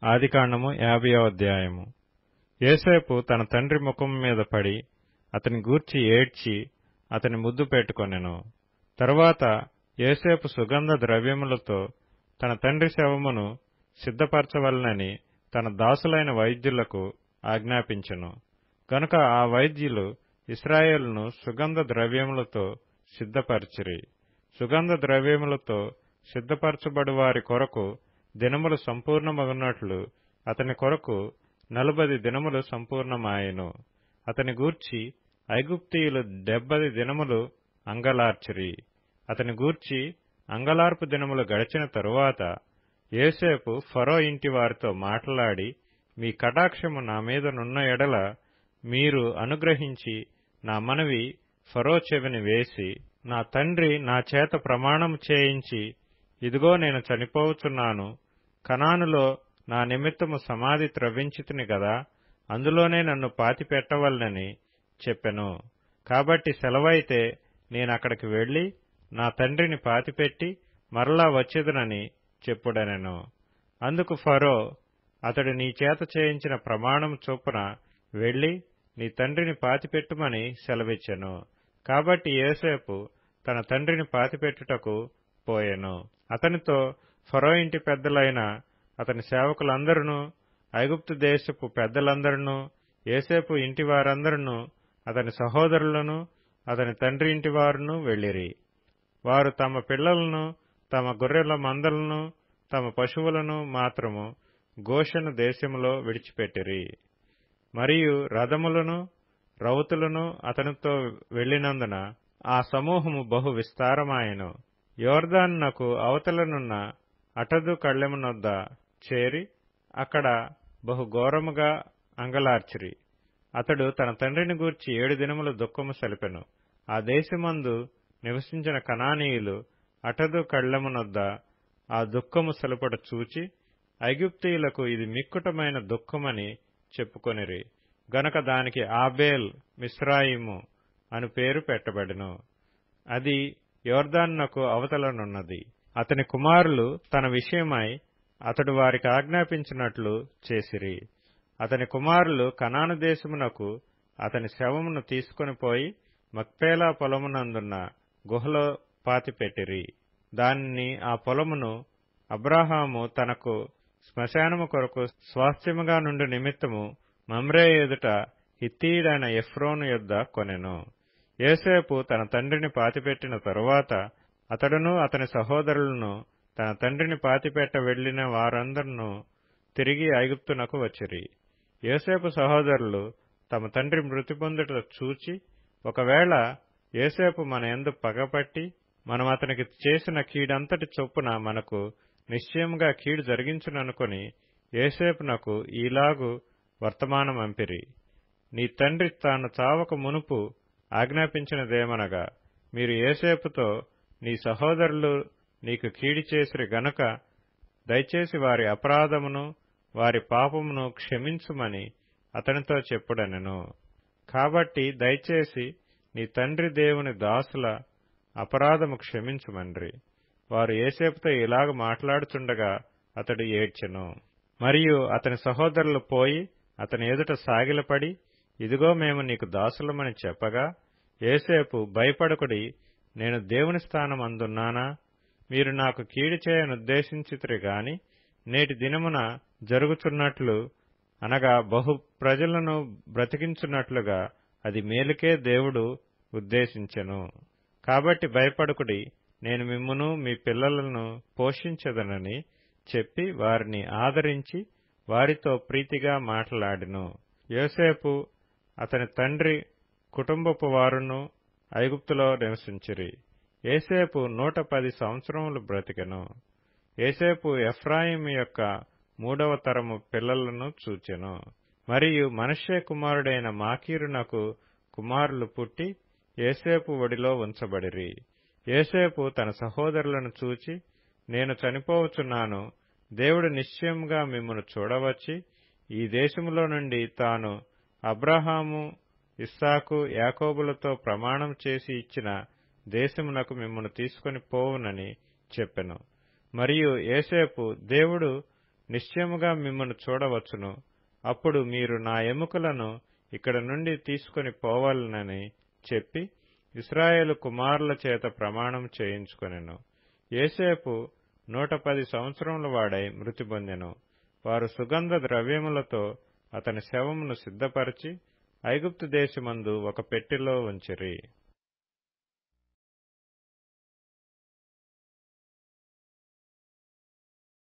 ఆదికాండము 50వ అధ్యాయము. యోసేపు తన తండ్రి ముఖము మీద పడి అతని గూర్చి ఏడ్చి అతని ముద్దు పెట్టుకొనెను. తరువాత యోసేపు సుగంధ ద్రవ్యములతో తన తండ్రి శవమును సిద్ధపరచవలనని తన దాసులైన వైద్యులకు ఆజ్ఞాపించెను. గనుక ఆ వైద్యులు ఇశ్రాయేలును సుగంధ ద్రవ్యములతో సిద్ధపరచిరి. సుగంధ ద్రవ్యములతో సిద్ధపరచబడు వారి కొరకు దినములు సంపూర్ణమగునట్లు అతని కొరకు 40 దినములు సంపూర్ణమాయెను. అతని గూర్చి ఐగుప్తీయులు 70 దినములు అంగలార్చిరి. అతని గూర్చి అంగలార్పు దినములు గడిచిన తరువాత యోసేపు ఫరో ఇంటి వారితో మాట్లాడి, మీ కటాక్షము నా మీదనున్న ఎడల మీరు అనుగ్రహించి నా మనవి ఫరో చెవిని వేసి, నా తండ్రి నా చేత ప్రమాణము చేయించి, ఇదిగో నేను చనిపోవచ్చున్నాను, కనానులో నా నిమిత్తము సమాధి త్రవ్వించితిని గదా, అందులోనే నన్ను పాతిపెట్టవలనని చెప్పెను. కాబట్టి సెలవైతే నేనక్కడికి వెళ్లి నా తండ్రిని పాతిపెట్టి మరలా వచ్చేదనని చెప్పుడనెను. అందుకు ఫరో, అతడు నీ చేత చేయించిన ప్రమాణం చొప్పున వెళ్లి నీ తండ్రిని పాతిపెట్టుమని సెలవిచ్చెను. కాబట్టి యోసేపు తన తండ్రిని పాతిపెట్టుటకు పోయెను. అతనితో ఫరో ఇంటి పెద్దలైన అతని సేవకులందరూ, ఐగుప్తు దేశపు పెద్దలందరూ, యోసేపు ఇంటి వారందరూ, అతని సహోదరులను, అతని తండ్రి ఇంటి వారును వెళ్ళిరి. వారు తమ పిల్లలను, తమ గొర్రెల మందలను, తమ పశువులను మాత్రము గోషెను దేశములో విడిచిపెట్టిరి. మరియు రథములను రౌతులను అతనితో వెళ్లినందున ఆ సమూహము బహు విస్తారమాయెను. యోర్దానునకు అవతలనున్న అటదు కళ్ళెమునొద్ద చేరి అక్కడ బహు ఘోరముగా అంగలార్చిరి. అతడు తన తండ్రిని గూర్చి 7 దినములు దుఃఖము సలిపెను. ఆ దేశమందు నివసించిన కనానీయులు అటదు కళ్ళెమునొద్ద ఆ దుఃఖము సలుపట చూచి, ఐగుప్తీయులకు ఇది మిక్కుటమైన దుఃఖమని చెప్పుకొనిరి. గనక దానికి ఆబేల్ మిస్రాయిము అను పేరు పెట్టబడెను. అది యోర్దానునకు అవతలనున్నది. అతని కుమారులు తన విషయమై అతడు వారికి ఆజ్ఞాపించినట్లు చేసిరి. అతని కుమారులు కనాను దేశమునకు అతని శవమును తీసుకొని పోయి మక్పేలా పొలమునందున్న గుహలో పాతిపెట్టిరి. దానిని, ఆ పొలమును అబ్రాహాము తనకు శ్మశానము కొరకు స్వాస్థ్యముగా నుండి నిమిత్తము మమ్రే ఎదుట హిత్తీయుడైన ఎఫ్రోను యొద్ద కొనెను. యోసేపు తన తండ్రిని పాతిపెట్టిన తరువాత అతడును అతని సహోదరులను తన తండ్రిని పాతిపెట్ట వెళ్లిన వారందరూ తిరిగి ఐగుప్తునకు వచ్చిరి. యోసేపు సహోదరులు తమ తండ్రి మృతి పొందుట చూచి, ఒకవేళ యోసేపు మన యందు పగపట్టి మనం అతనికి చేసిన కీడంతటి చొప్పున మనకు నిశ్చయముగా కీడు జరిగించుననుకొని యోసేపునకు ఈలాగు వర్తమానమంపిరి. నీ తండ్రి తాను చావక మునుపు ఆజ్ఞాపించినదేమనగా, మీరు యోసేపుతో, నీ సహోదరులు నీకు కీడి చేసిరి గనుక దయచేసి వారి అపరాధమును వారి పాపమును క్షమించుమని అతనితో చెప్పుడనెను. కాబట్టి దయచేసి నీ తండ్రి దేవుని దాసుల అపరాధము క్షమించుమన్రి. వారు యోసేపుతో ఇలాగ మాట్లాడుచుండగా అతడు ఏడ్చెను. మరియు అతని సహోదరులు పోయి అతని ఎదుట సాగిలపడి, ఇదిగో మేము నీకు దాసులమని చెప్పగా, యోసేపు, భయపడకుడి, నేను దేవుని స్థానమందున్నానా? మీరు నాకు కీడు చేయనుద్దేశించితిరి గాని నేటి దినమున జరుగుచున్నట్లు, అనగా బహు ప్రజలను బ్రతికించున్నట్లుగా అది మేలుకే దేవుడు ఉద్దేశించెను. కాబట్టి భయపడకుడి, నేను మిమ్మును మీ పిల్లలను పోషించెదనని చెప్పి వారిని ఆదరించి వారితో ప్రీతిగా మాట్లాడెను. యోసేపు అతని తండ్రి కుటుంబపు వారును ఐగుప్తులో నివసించిరి. యోసేపు 110 సంవత్సరములు బ్రతికెను. యోసేపు ఎఫ్రాయిము యొక్క 3వ తరము పిల్లలను చూచెను. మరియు మనష్షే కుమారుడైన మాకీరునకు కుమారులు పుట్టి యోసేపు ఒడిలో ఉంచబడిరి. యోసేపు తన సహోదరులను చూచి, నేను చనిపోవచ్చున్నాను, దేవుడు నిశ్చయముగా మిమ్మును చూడవచ్చి ఈ దేశములో నుండి తాను అబ్రాహాము, ఇస్సాకు, యాకోబులతో ప్రమాణం చేసి ఇచ్చిన దేశమునకు మిమ్మును తీసుకొని పోవునని చెప్పెను. మరియు యోసేపు, దేవుడు నిశ్చయముగా మిమ్మను చూడవచ్చును. అప్పుడు మీరు నా ఎముకలను ఇక్కడ నుండి తీసుకొని పోవాలనని చెప్పి ఇశ్రాయేలు కుమారుల చేత ప్రమాణం చేయించుకొనెను. యోసేపు 110 సంవత్సరముల వాడై మృతి పొందెను. వారు సుగంధ ద్రవ్యములతో అతని శవమును సిద్ధపరచి ఐగుప్తు దేశమందు ఒక పెట్టెలో ఉంచిరి.